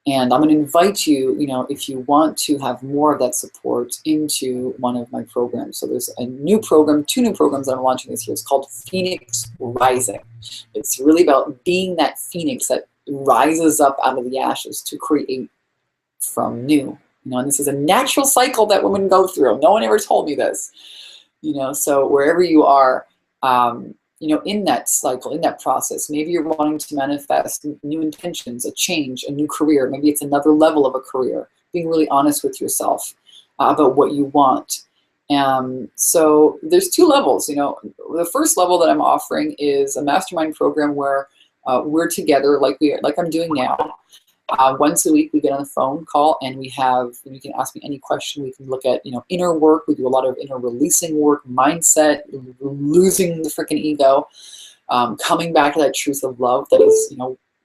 And I'm going to invite you, if you want to have more of that support, into one of my programs. So there's a new program, 2 new programs that I'm launching this year. It's called Phoenix Rising. It's really about being that phoenix that rises up out of the ashes to create from new. And this is a natural cycle that women go through. No one ever told me this. So wherever you are, in that cycle, in that process, maybe you're wanting to manifest new intentions, a change, a new career. Maybe it's another level of a career, being really honest with yourself about what you want. So there's 2 levels. The first level that I'm offering is a mastermind program where we're together like I'm doing now. Once a week we get on a phone call and you can ask me any question. We can look at, inner work. We do a lot of inner releasing work, mindset, losing the freaking ego, coming back to that truth of love that is,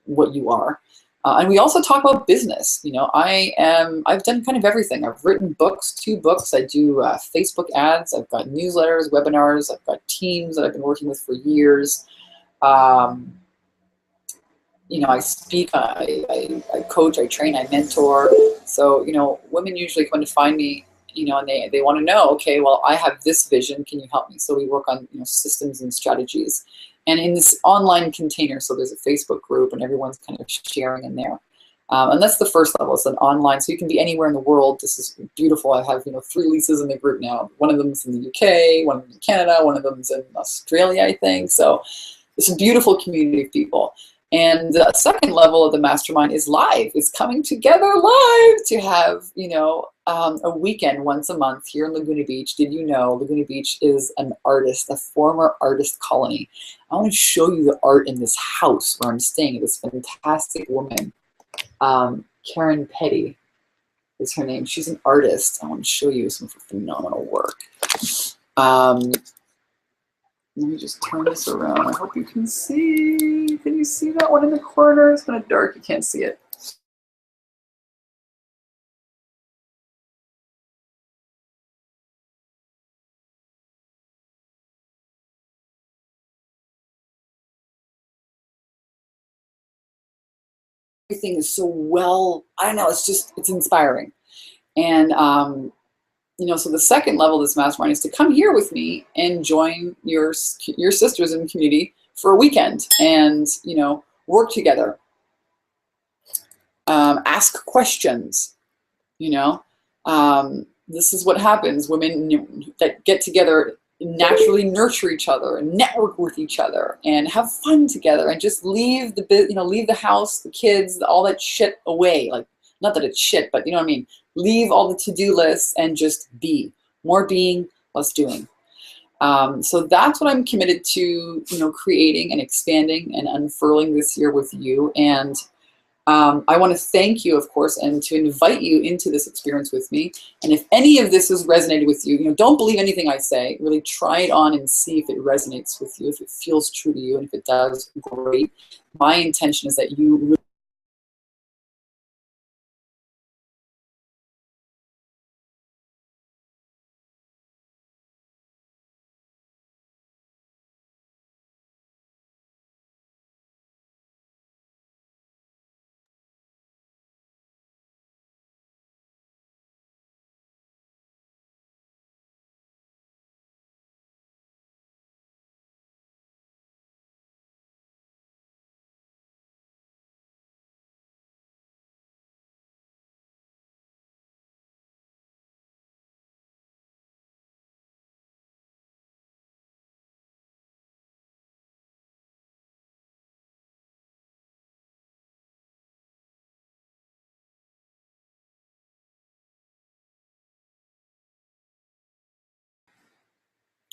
what you are. And we also talk about business. I've done kind of everything. I've written books, 2 books. I do Facebook ads. I've got newsletters, webinars. I've got teams that I've been working with for years. I speak, I coach, I train, I mentor. So, women usually come to find me, and they want to know, okay, well, I have this vision. Can you help me? So we work on, systems and strategies. And in this online container, so there's a Facebook group and everyone's kind of sharing in there. And that's the first level. It's an online, so you can be anywhere in the world. This is beautiful. I have, 3 Lisas in the group now. One of them's in the UK, one of them's in Canada, one of them's in Australia, I think. So it's a beautiful community of people. And the second level of the mastermind is live. It's coming together live to have, a weekend once a month here in Laguna Beach. Did you know Laguna Beach is an artist, a former artist colony? I want to show you the art in this house where I'm staying. This fantastic woman, Karen Petty is her name. She's an artist. I want to show you some of her phenomenal work. Let me just turn this around. I hope you can see. Can you see that one in the corner? It's kind of dark. You can't see it. Everything is so well, I don't know, it's inspiring. And, so the second level of this mastermind is to come here with me and join your sisters in the community for a weekend and, work together. Ask questions, this is what happens. Women that get together naturally nurture each other and network with each other and have fun together and just leave the house, the kids, all that shit away. Like, not that it's shit, but you know what I mean? Leave all the to-do lists and just be. More being, less doing. So that's what I'm committed to, creating and expanding and unfurling this year with you. And I want to thank you, of course, and to invite you into this experience with me. And if any of this has resonated with you, don't believe anything I say. Really try it on and see if it resonates with you, if it feels true to you, and if it does, great. My intention is that you really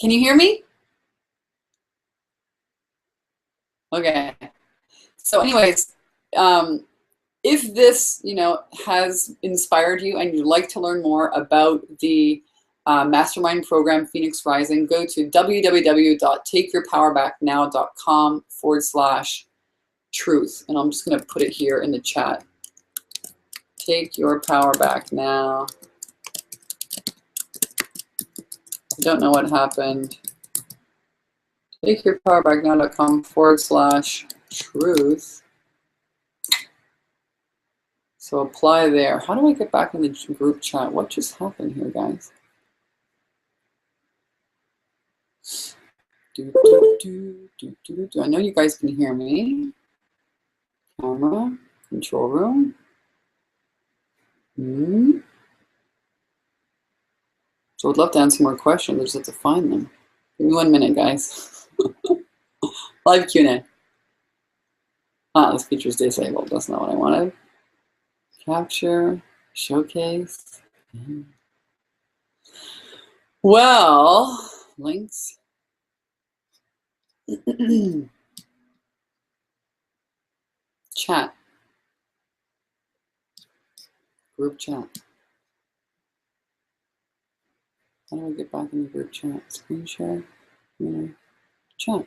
Can you hear me? Okay. So anyways, if this, has inspired you and you'd like to learn more about the mastermind program, Phoenix Rising, go to www.takeyourpowerbacknow.com/, truth. And I'm just going to put it here in the chat. Take your power back now. I don't know what happened. takeyourpowerbacknow.com/truth. So apply there. How do I get back in the group chat? What just happened here, guys? I know you guys can hear me. Camera, control room. So I'd love to answer more questions. I just have to find them. Give me 1 minute, guys. Live Q&A. This feature is disabled. That's not what I wanted. Capture, showcase. Well, links. Chat. Group chat. How do I get back in the group chat? Screen share. Chat.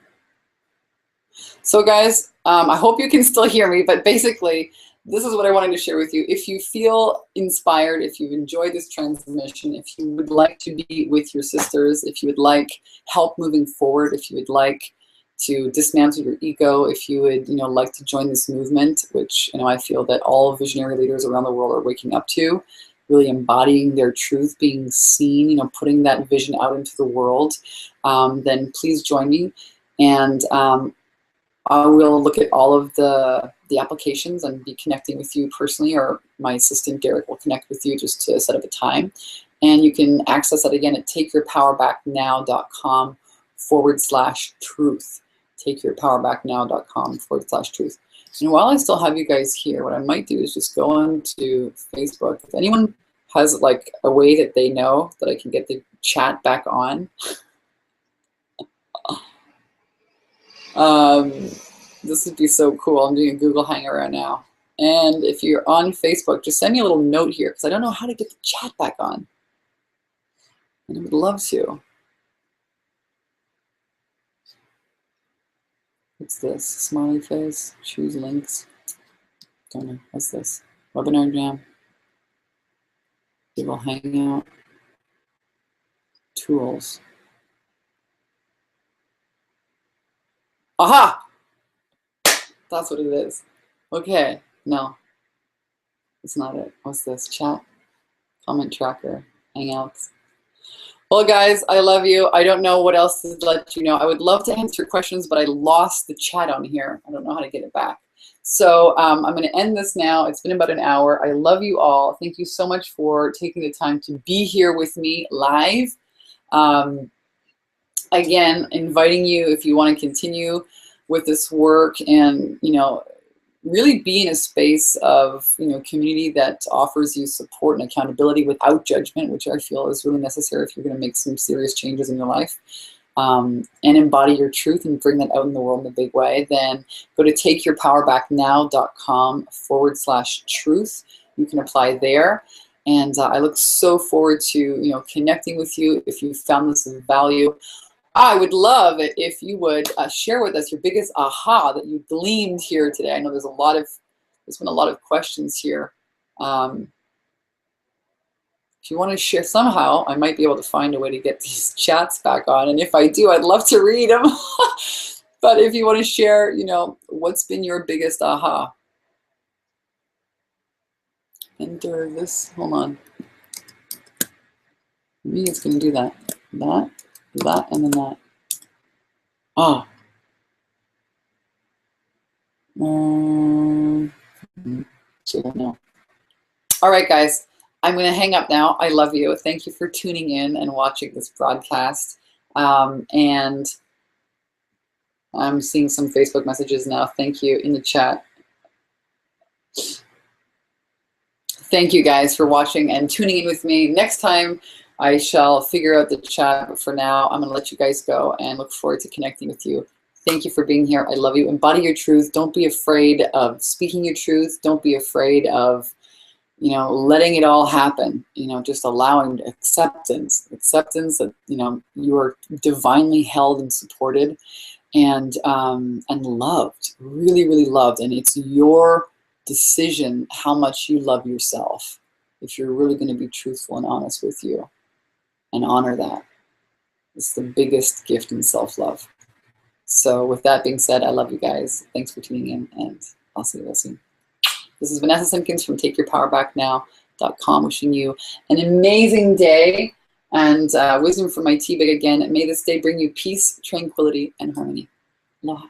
So guys, I hope you can still hear me, but basically, this is what I wanted to share with you. If you feel inspired, if you've enjoyed this transmission, if you would like to be with your sisters, if you would like help moving forward, if you would like to dismantle your ego, if you would, like to join this movement, which, I feel that all visionary leaders around the world are waking up to, really embodying their truth, being seen, putting that vision out into the world, then please join me. And I will look at all of the applications and be connecting with you personally, or my assistant Derek will connect with you just to set up a time. And you can access that again at takeyourpowerbacknow.com/truth. takeyourpowerbacknow.com/truth. And while I still have you guys here, what I might do is just go on to Facebook. If anyone has like a way that they know that I can get the chat back on, this would be so cool. I'm doing a Google Hangout right now. And if you're on Facebook, just send me a little note here because I don't know how to get the chat back on. And I would love to. What's this? Smiley face, choose links. Don't know. What's this? Webinar Jam. Google Hangout. Tools. Aha! That's what it is. Okay, no. It's not it. What's this? Chat, comment tracker, Hangouts. Well, guys, I love you. I don't know what else to let you know. I would love to answer questions, but I lost the chat on here. I don't know how to get it back. So I'm going to end this now. It's been about an hour. I love you all. Thank you so much for taking the time to be here with me live. Again, inviting you if you want to continue with this work and, really be in a space of, community that offers you support and accountability without judgment, which I feel is really necessary if you're going to make some serious changes in your life, and embody your truth and bring that out in the world in a big way, then go to takeyourpowerbacknow.com/truth. You can apply there. And I look so forward to, connecting with you. If you found this of value, I would love it if you would share with us your biggest aha that you gleaned here today. I know there's been a lot of questions here. If you want to share somehow, I might be able to find a way to get these chats back on. And if I do, I'd love to read them. But if you want to share, what's been your biggest aha? Enter this, hold on. Maybe it's going to do that. That, and then that. Oh. So no. All right, guys. I'm going to hang up now. I love you. Thank you for tuning in and watching this broadcast. And I'm seeing some Facebook messages now. Thank you in the chat. Thank you guys for watching and tuning in with me. Next time, I shall figure out the chat, but for now, I'm going to let you guys go and look forward to connecting with you. Thank you for being here. I love you. Embody your truth. Don't be afraid of speaking your truth. Don't be afraid of, letting it all happen. Just allowing acceptance that, you are divinely held and supported. and loved, really, really loved. And it's your decision how much you love yourself, if you're really going to be truthful and honest with you and honor that. It's the biggest gift in self-love. So with that being said, I love you guys. Thanks for tuning in, and I'll see you real soon. This is Vanessa Simpkins from TakeYourPowerBackNow.com, wishing you an amazing day, and wisdom from my tea bag again. May this day bring you peace, tranquility, and harmony. Aloha.